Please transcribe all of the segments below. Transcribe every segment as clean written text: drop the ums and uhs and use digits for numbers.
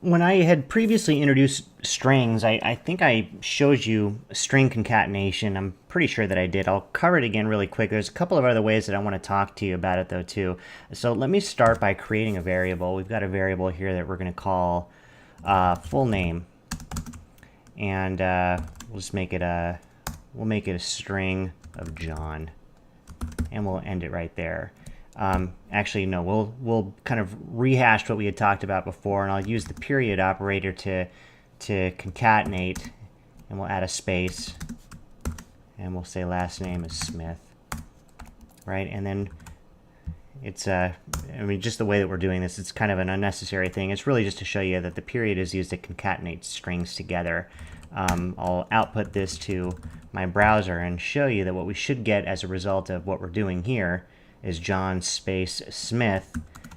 When I had previously introduced strings, I think I showed you string concatenation. I'm pretty sure that I did. I'll cover it again really quick. There's a couple of other ways that I want to talk to you about it though too. So let me start by creating a variable. We've got a variable here that we're going to call full name, and we'll just make it a string of John, and we'll end it right there. Actually, no, we'll kind of rehash what we had talked about before, and I'll use the period operator to concatenate, and we'll add a space, and we'll say last name is Smith, right? And then it's I mean, just the way that we're doing this, it's kind of an unnecessary thing. It's really just to show you that the period is used to concatenate strings together. I'll output this to my browser and show you that what we should get as a result of what we're doing here is John space Smith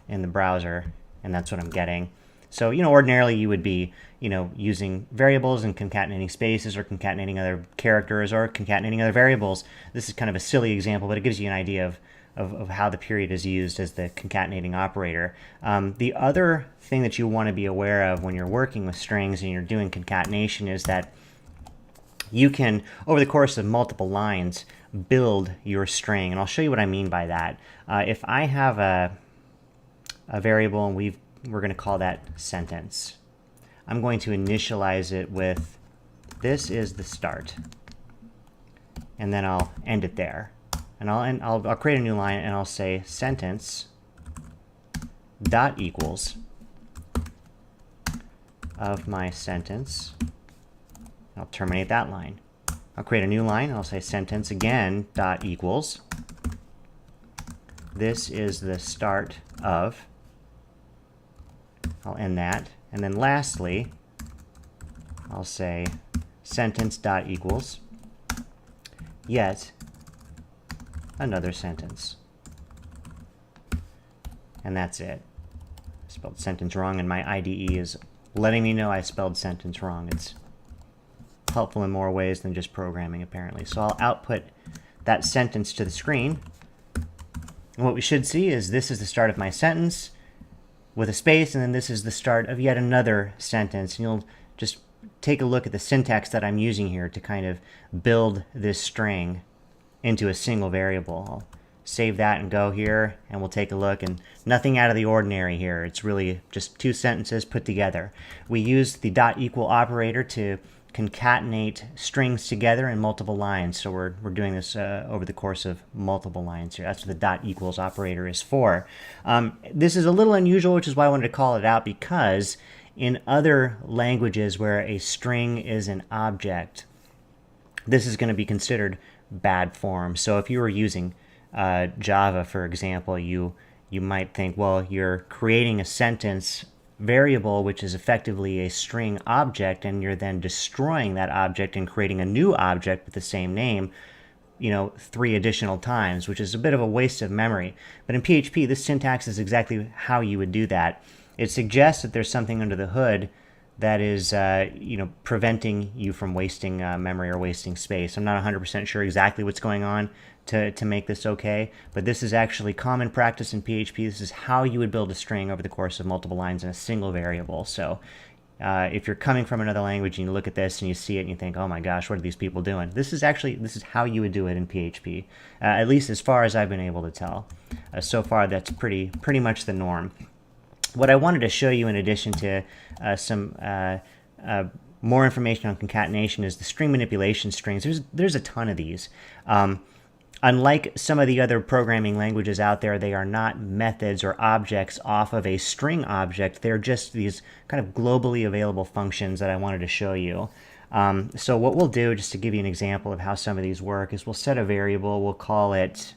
in the browser, and that's what I'm getting. So, ordinarily you would be, using variables and concatenating spaces or concatenating other characters or concatenating other variables. This is kind of a silly example, but it gives you an idea of how the period is used as the concatenating operator. The other thing that you want to be aware of when you're working with strings and you're doing concatenation is that you can, over the course of multiple lines, build your string. And I'll show you what I mean by that. If I have a variable and we're going to call that sentence, I'm going to initialize it with this is the start. And then I'll end it there. And I'll create a new line and I'll say sentence dot equals of my sentence. I'll terminate that line. I'll create a new line. I'll say sentence again dot equals. This is the start of. I'll end that. And then lastly, I'll say sentence dot equals yet another sentence. And that's it. I spelled sentence wrong, and my IDE is letting me know I spelled sentence wrong. It's helpful in more ways than just programming, apparently. So I'll output that sentence to the screen. And what we should see is this is the start of my sentence with a space, and then this is the start of yet another sentence. And you'll just take a look at the syntax that I'm using here to kind of build this string into a single variable. I'll save that and go here, and we'll take a look, and nothing out of the ordinary here. It's really just two sentences put together. We use the dot equal operator to concatenate strings together in multiple lines. So we're doing this over the course of multiple lines here. That's what the dot equals operator is for. This is a little unusual, which is why I wanted to call it out, because in other languages where a string is an object, this is going to be considered bad form. So if you were using Java, for example, you might think, well, you're creating a sentence variable which is effectively a string object, and you're then destroying that object and creating a new object with the same name, 3 additional times, which is a bit of a waste of memory. But in PHP, this syntax is exactly how you would do that. It suggests that there's something under the hood that is preventing you from wasting memory or wasting space. I'm not 100% sure exactly what's going on to make this okay, but this is actually common practice in PHP. This is how you would build a string over the course of multiple lines in a single variable. So if you're coming from another language and you look at this and you see it and you think, oh my gosh, what are these people doing? This is how you would do it in PHP, at least as far as I've been able to tell. So far, that's pretty much the norm. What I wanted to show you, in addition to some more information on concatenation, is the string manipulation strings. There's a ton of these. Unlike some of the other programming languages out there, they are not methods or objects off of a string object. They're just these kind of globally available functions that I wanted to show you. So what we'll do, just to give you an example of how some of these work, is we'll set a variable. We'll call it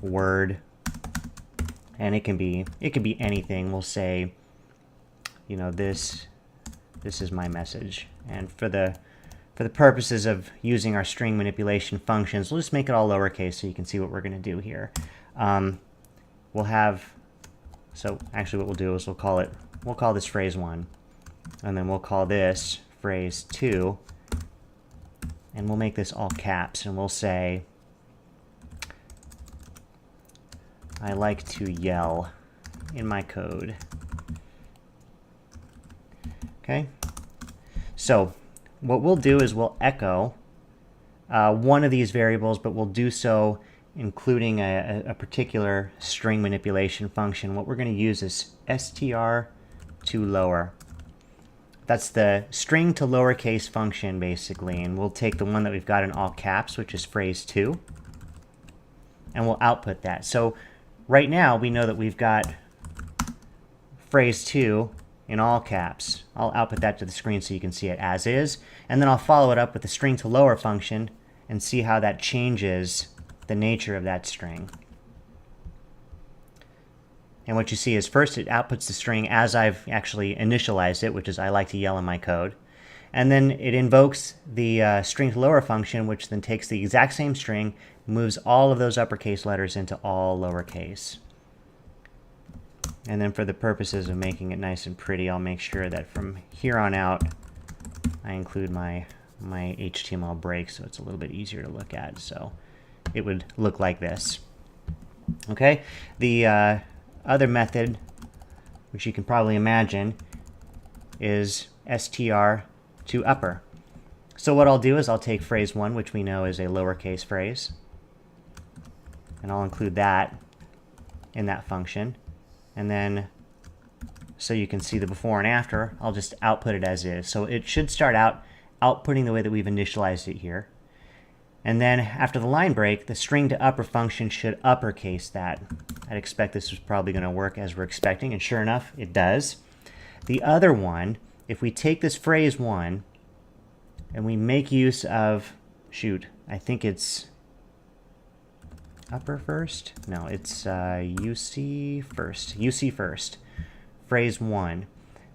word, and it can be anything. We'll say, this is my message, and for the purposes of using our string manipulation functions, we'll just make it all lowercase so you can see what we're going to do here. We'll have, so actually what we'll do is we'll call this phrase 1, and then we'll call this phrase 2, and we'll make this all caps, and we'll say, I like to yell in my code. Okay, so what we'll do is we'll echo one of these variables, but we'll do so including a particular string manipulation function. What we're going to use is str to lower. That's the string to lowercase function, basically, and we'll take the one that we've got in all caps, which is phrase 2, and we'll output that. So right now, we know that we've got phrase 2 in all caps. I'll output that to the screen so you can see it as is, and then I'll follow it up with the string to lower function and see how that changes the nature of that string. And what you see is first it outputs the string as I've actually initialized it, which is I like to yell in my code. And then it invokes the string to lower function, which then takes the exact same string, moves all of those uppercase letters into all lowercase. And then for the purposes of making it nice and pretty, I'll make sure that from here on out I include my HTML break so it's a little bit easier to look at. So it would look like this. Okay, the other method, which you can probably imagine, is str to upper. So what I'll do is I'll take phrase 1, which we know is a lowercase phrase, and I'll include that in that function. And then, so you can see the before and after, I'll just output it as is. So it should start out outputting the way that we've initialized it here. And then after the line break, the string to upper function should uppercase that. I'd expect this is probably going to work as we're expecting, and sure enough, it does. The other one, if we take this phrase 1 and we make use of, I think it's upper first? No, it's UC first, phrase 1.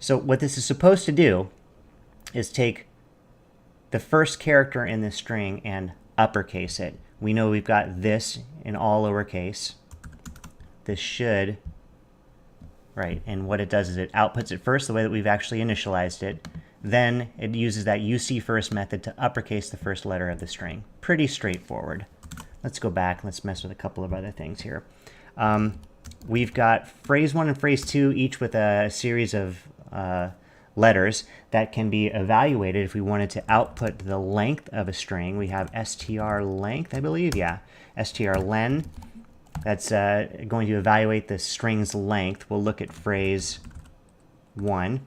So what this is supposed to do is take the first character in this string and uppercase it. We know we've got this in all lowercase. This should, right, and what it does is it outputs it first the way that we've actually initialized it. Then it uses that UC first method to uppercase the first letter of the string. Pretty straightforward. Let's go back. Let's mess with a couple of other things here. We've got phrase 1 and phrase 2, each with a series of letters that can be evaluated if we wanted to output the length of a string. We have str length, I believe, yeah, strlen. That's going to evaluate the string's length. We'll look at phrase 1.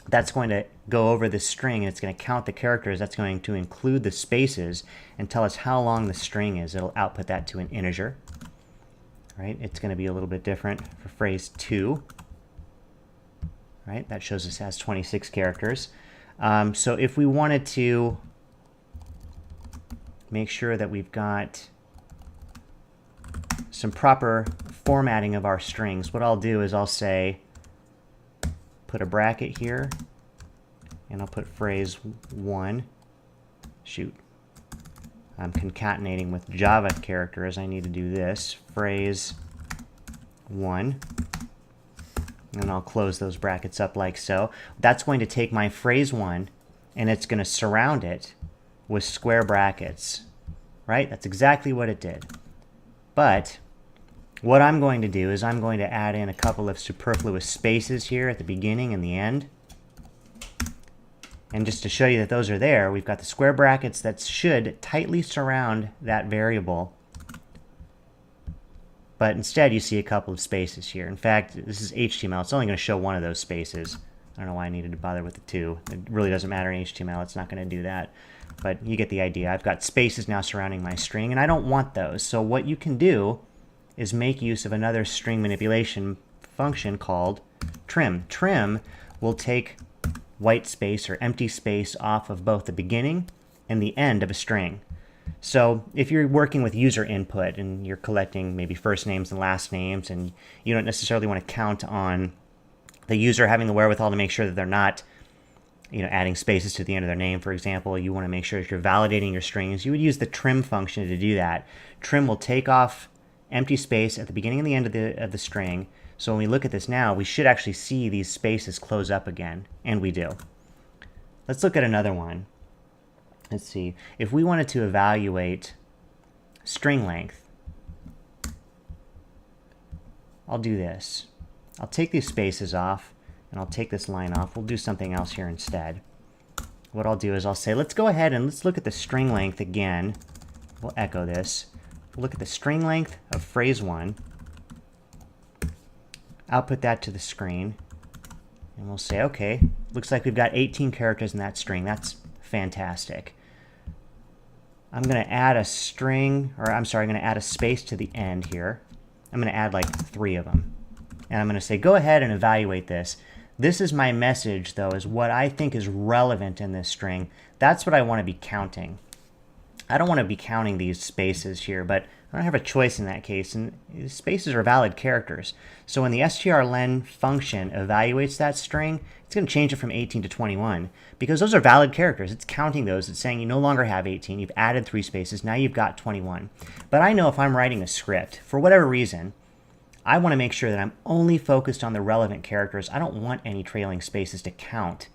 That's going to go over the string, and it's going to count the characters. That's going to include the spaces and tell us how long the string is. It'll output that to an integer. Right? It's going to be a little bit different for phrase 2. Right? That shows us it has 26 characters. So if we wanted to make sure that we've got some proper formatting of our strings, what I'll do is I'll say, put a bracket here, and I'll put phrase 1. I'm concatenating with Java characters. I need to do this, phrase 1. And I'll close those brackets up like so. That's going to take my phrase 1, and it's going to surround it with square brackets. Right? That's exactly what it did. But what I'm going to do is I'm going to add in a couple of superfluous spaces here at the beginning and the end. And just to show you that those are there, we've got the square brackets that should tightly surround that variable. But instead, you see a couple of spaces here. In fact, this is HTML. It's only going to show one of those spaces. I don't know why I needed to bother with the 2. It really doesn't matter in HTML. It's not going to do that. But you get the idea. I've got spaces now surrounding my string, and I don't want those. So what you can do is make use of another string manipulation function called trim. Trim will take white space or empty space off of both the beginning and the end of a string. So if you're working with user input and you're collecting maybe first names and last names, and you don't necessarily want to count on the user having the wherewithal to make sure that they're not, adding spaces to the end of their name, for example, you want to make sure that you're validating your strings, you would use the trim function to do that. Trim will take off empty space at the beginning and the end of the string. So when we look at this now, we should actually see these spaces close up again, and we do. Let's look at another one. Let's see. If we wanted to evaluate string length, I'll do this. I'll take these spaces off, and I'll take this line off. We'll do something else here instead. What I'll do is I'll say, let's go ahead and let's look at the string length again. We'll echo this. We'll look at the string length of phrase 1. Output that to the screen. And we'll say, okay, looks like we've got 18 characters in that string. That's fantastic. I'm going to add a string, or I'm sorry, I'm going to add a space to the end here. I'm going to add like 3 of them. And I'm going to say, go ahead and evaluate this. This is my message, though, is what I think is relevant in this string. That's what I want to be counting. I don't want to be counting these spaces here, but I don't have a choice in that case, and spaces are valid characters. So when the strlen function evaluates that string, it's going to change it from 18 to 21, because those are valid characters. It's counting those. It's saying you no longer have 18. You've added 3 spaces. Now you've got 21. But I know if I'm writing a script, for whatever reason, I want to make sure that I'm only focused on the relevant characters. I don't want any trailing spaces to count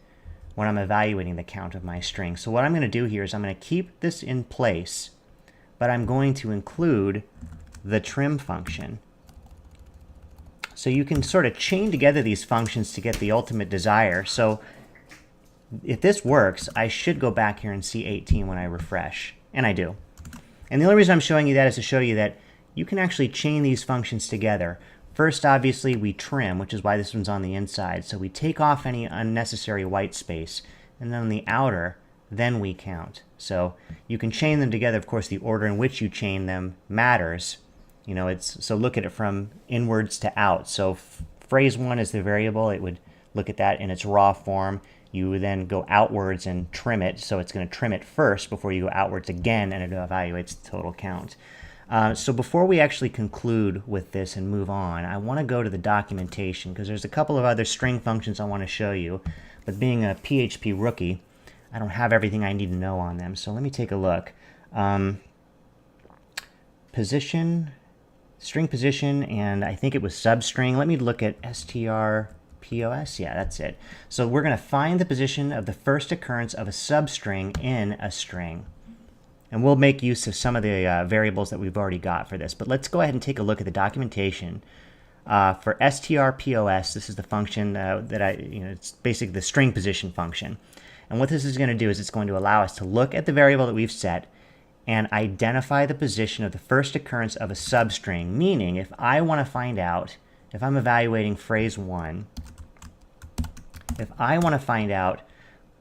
when I'm evaluating the count of my string. So what I'm going to do here is I'm going to keep this in place, but I'm going to include the trim function. So you can sort of chain together these functions to get the ultimate desire. So if this works, I should go back here and see 18 when I refresh, and I do. And the only reason I'm showing you that is to show you that you can actually chain these functions together. First, obviously, we trim, which is why this one's on the inside. So we take off any unnecessary white space. And then on the outer, then we count. So you can chain them together. Of course, the order in which you chain them matters. You know, so look at it from inwards to out. So phrase 1 is the variable. It would look at that in its raw form. You would then go outwards and trim it. So it's going to trim it first before you go outwards again, and it evaluates the total count. So before we actually conclude with this and move on, I want to go to the documentation, because there's a couple of other string functions I want to show you. But being a PHP rookie, I don't have everything I need to know on them. So let me take a look. Position, string position, and I think it was substring. Let me look at strpos. Yeah, that's it. So we're going to find the position of the first occurrence of a substring in a string. And we'll make use of some of the variables that we've already got for this. But let's go ahead and take a look at the documentation. For strpos, this is the function it's basically the string position function. And what this is going to do is it's going to allow us to look at the variable that we've set and identify the position of the first occurrence of a substring. Meaning, if I want to find out, if I'm evaluating phrase 1, if I want to find out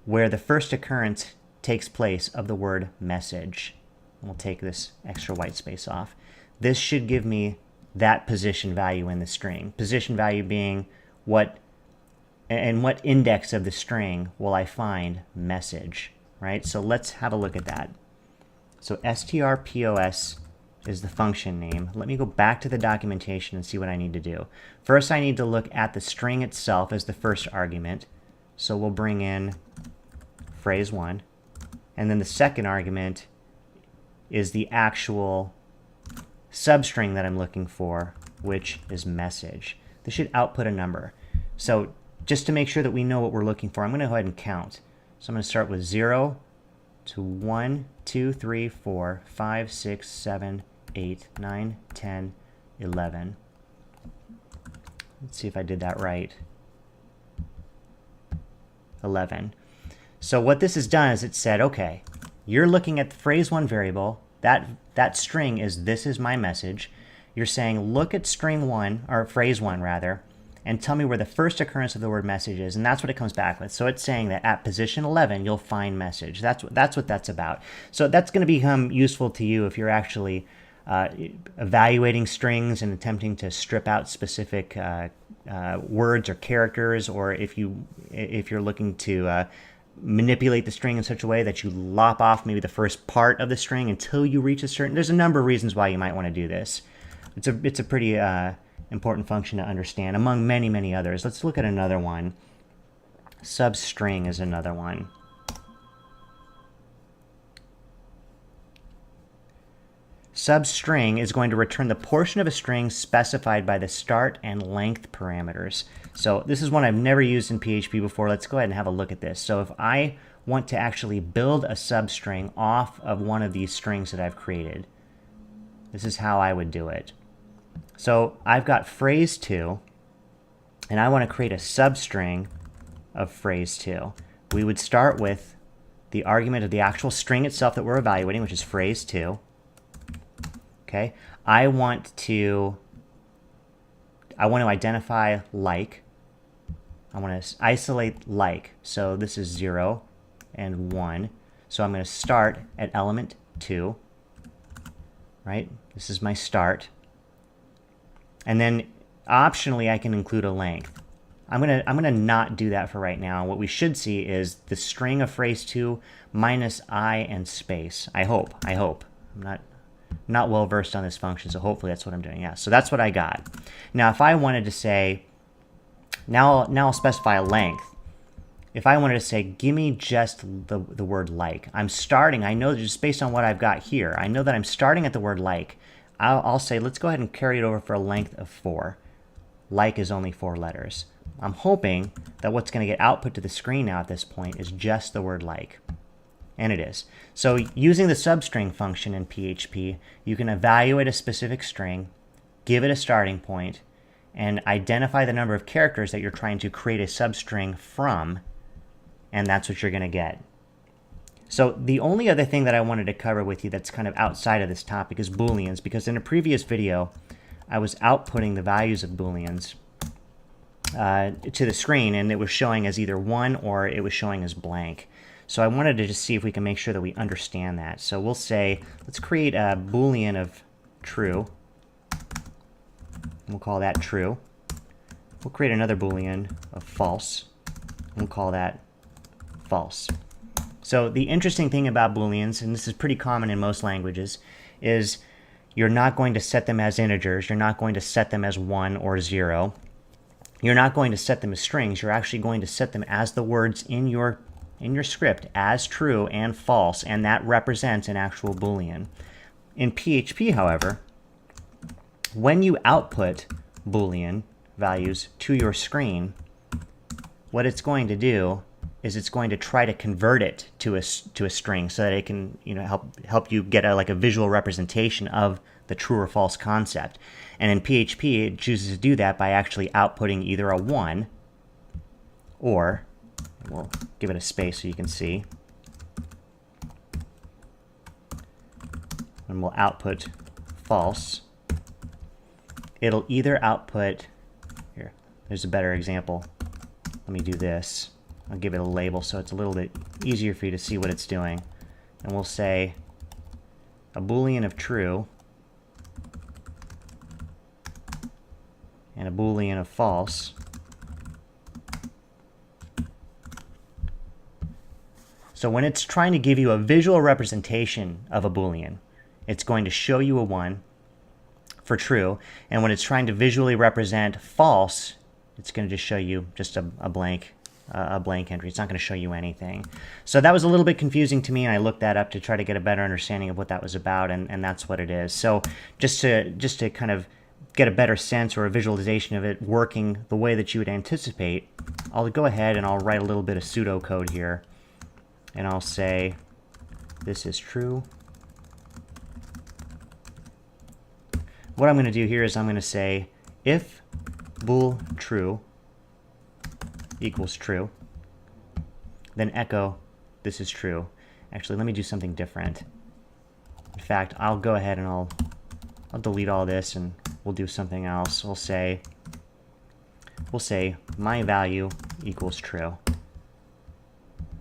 where the first occurrence takes place of the word message. We'll take this extra white space off. This should give me that position value in the string. Position value being what index of the string will I find message, right? So let's have a look at that. So strpos is the function name. Let me go back to the documentation and see what I need to do. First, I need to look at the string itself as the first argument. So we'll bring in phrase 1. And then the second argument is the actual substring that I'm looking for, which is message. This should output a number. So just to make sure that we know what we're looking for, I'm going to go ahead and count. So I'm going to start with 0 to 1, 2, 3, 4, 5, 6, 7, 8, 9, 10, 11. Let's see if I did that right. 11. So what this has done is it said, okay, you're looking at the phrase 1 variable. That string is this is my message. You're saying look at string 1, or phrase 1 rather, and tell me where the first occurrence of the word message is, and that's what it comes back with. So it's saying that at position 11 you'll find message. That's what that's about. So that's going to become useful to you if you're actually evaluating strings and attempting to strip out specific words or characters, or if you're looking to manipulate the string in such a way that you lop off maybe the first part of the string until you reach a certain... There's a number of reasons why you might want to do this. It's a pretty important function to understand, among many, many others. Let's look at another one. Substring is another one. Substring is going to return the portion of a string specified by the start and length parameters. So this is one I've never used in PHP before. Let's go ahead and have a look at this. So if I want to actually build a substring off of one of these strings that I've created, this is how I would do it. So I've got phrase 2, and I want to create a substring of phrase2. We would start with the argument of the actual string itself that we're evaluating, which is phrase2. Okay, I want to identify like. I want to isolate like. So this is 0 and 1. So I'm going to start at element 2. Right? This is my start. And then optionally I can include a length. I'm gonna not do that for right now. What we should see is the string of phrase2 minus I and space. I hope. I'm not well versed on this function, so hopefully that's what I'm doing. Yeah, so that's what I got. Now if I wanted to say, now I'll specify a length. If I wanted to say, give me just the word like, I'm starting, I know just based on what I've got here, I know that I'm starting at the word like. I'll say, let's go ahead and carry it over for a length of 4. Like is only 4 letters. I'm hoping that what's going to get output to the screen now at this point is just the word like. And it is. So using the substring function in PHP, you can evaluate a specific string, give it a starting point, and identify the number of characters that you're trying to create a substring from, and that's what you're going to get. So the only other thing that I wanted to cover with you that's kind of outside of this topic is Booleans, because in a previous video, I was outputting the values of Booleans to the screen, and it was showing as either 1 or it was showing as blank. So I wanted to just see if we can make sure that we understand that. So we'll say, let's create a Boolean of true. We'll call that true. We'll create another Boolean of false. We'll call that false. So the interesting thing about Booleans, and this is pretty common in most languages, is you're not going to set them as integers. You're not going to set them as 1 or 0. You're not going to set them as strings. You're actually going to set them as the words in your script as true and false, and that represents an actual Boolean. In PHP, however, when you output Boolean values to your screen, what it's going to do is it's going to try to convert it to a string so that it can help you get a visual representation of the true or false concept. And in PHP, it chooses to do that by actually outputting either a 1 or, we'll give it a space so you can see, and we'll output false. It'll either output, here, there's a better example. Let me do this. I'll give it a label so it's a little bit easier for you to see what it's doing. And we'll say a Boolean of true and a Boolean of false. So when it's trying to give you a visual representation of a Boolean, it's going to show you a 1 for true, and when it's trying to visually represent false, it's going to just show you just a blank entry. It's not going to show you anything. So that was a little bit confusing to me, and I looked that up to try to get a better understanding of what that was about, and that's what it is. So just to kind of get a better sense or a visualization of it working the way that you would anticipate, I'll go ahead and I'll write a little bit of pseudocode here, and I'll say this is true. What I'm going to do here is I'm going to say if bool true equals true, then echo this is true. Actually, let me do something different. In fact, I'll go ahead and I'll delete all this and we'll do something else. We'll say my value equals true.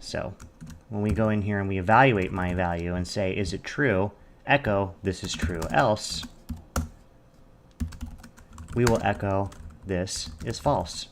So when we go in here and we evaluate my value and say is it true, echo this is true, else we will echo this is false.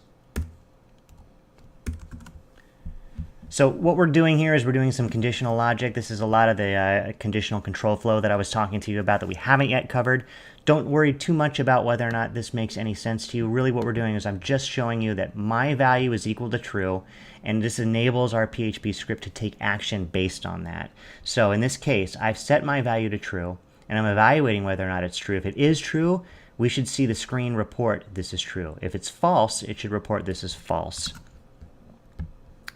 So what we're doing here is we're doing some conditional logic. This is a lot of the conditional control flow that I was talking to you about that we haven't yet covered. Don't worry too much about whether or not this makes any sense to you. Really what we're doing is I'm just showing you that my value is equal to true, and this enables our PHP script to take action based on that. So in this case, I've set my value to true, and I'm evaluating whether or not it's true. If it is true, we should see the screen report this is true. If it's false, it should report this is false.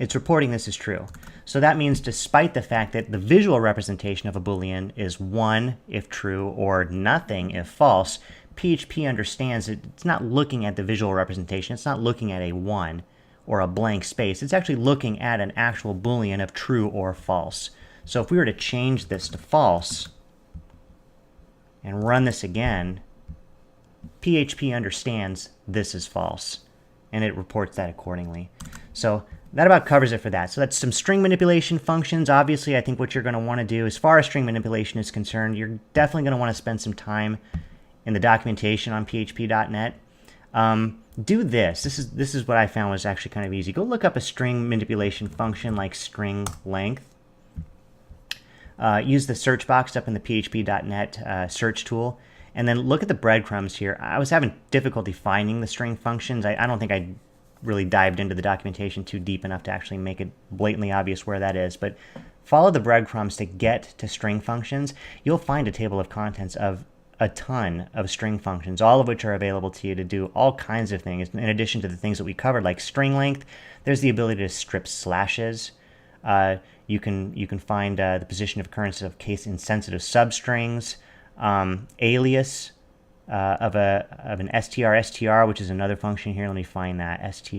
It's reporting this is true. So that means despite the fact that the visual representation of a Boolean is 1 if true or nothing if false, PHP understands it's not looking at the visual representation. It's not looking at a 1 or a blank space. It's actually looking at an actual Boolean of true or false. So if we were to change this to false and run this again, PHP understands this is false, and it reports that accordingly. So that about covers it for that. So that's some string manipulation functions. Obviously, I think what you're going to want to do, as far as string manipulation is concerned, you're definitely going to want to spend some time in the documentation on php.net. Do this. This is what I found was actually kind of easy. Go look up a string manipulation function like string length. Use the search box up in the php.net search tool, and then look at the breadcrumbs here. I was having difficulty finding the string functions. I don't think I really dived into the documentation too deep enough to actually make it blatantly obvious where that is, but follow the breadcrumbs to get to string functions. You'll find a table of contents of a ton of string functions, all of which are available to you to do all kinds of things. In addition to the things that we covered, like string length, there's the ability to strip slashes. You can find the position of occurrence of case-insensitive substrings, alias of an str, which is another function here. Let me find that. str.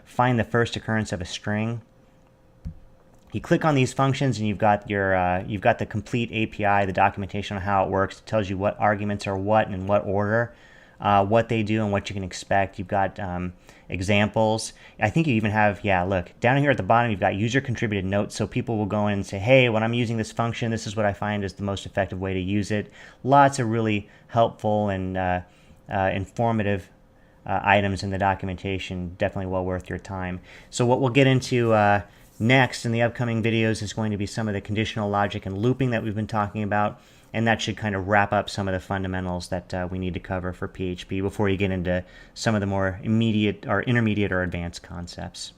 Find the first occurrence of a string. You click on these functions, and you've got the complete API, the documentation on how it works. It tells you what arguments are what and in what order, what they do, and what you can expect. You've got examples. I think you even have, look, down here at the bottom, you've got user-contributed notes, so people will go in and say, hey, when I'm using this function, this is what I find is the most effective way to use it. Lots of really helpful and informative items in the documentation. Definitely well worth your time. So what we'll get into next in the upcoming videos is going to be some of the conditional logic and looping that we've been talking about, and that should kind of wrap up some of the fundamentals that we need to cover for PHP before you get into some of the more immediate or intermediate or advanced concepts.